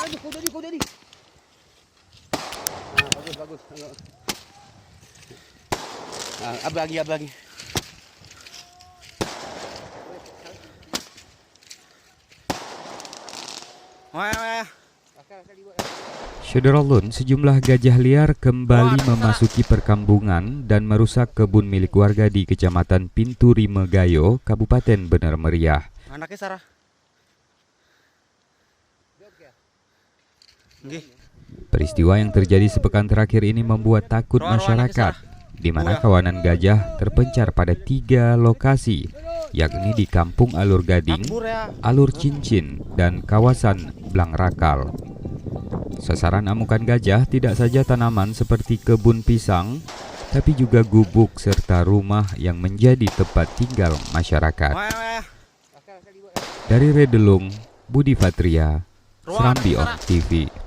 Kau jadi. Bagus. Ab lagi. Syederalun, sejumlah gajah liar kembali memasuki perkampungan dan merusak kebun milik warga di Kecamatan Pintu Rimegayo, Kabupaten Bener Meriah. Anaknya Sarah. Peristiwa yang terjadi sepekan terakhir ini membuat takut masyarakat, di mana kawanan gajah terpencar pada 3 lokasi, yakni di Kampung Alur Gading, Alur Cincin, dan kawasan Blangrakal. Sasaran amukan gajah tidak saja tanaman seperti kebun pisang, tapi juga gubuk serta rumah yang menjadi tempat tinggal masyarakat. Dari Redelung, Budi Fatria, Serambi On TV.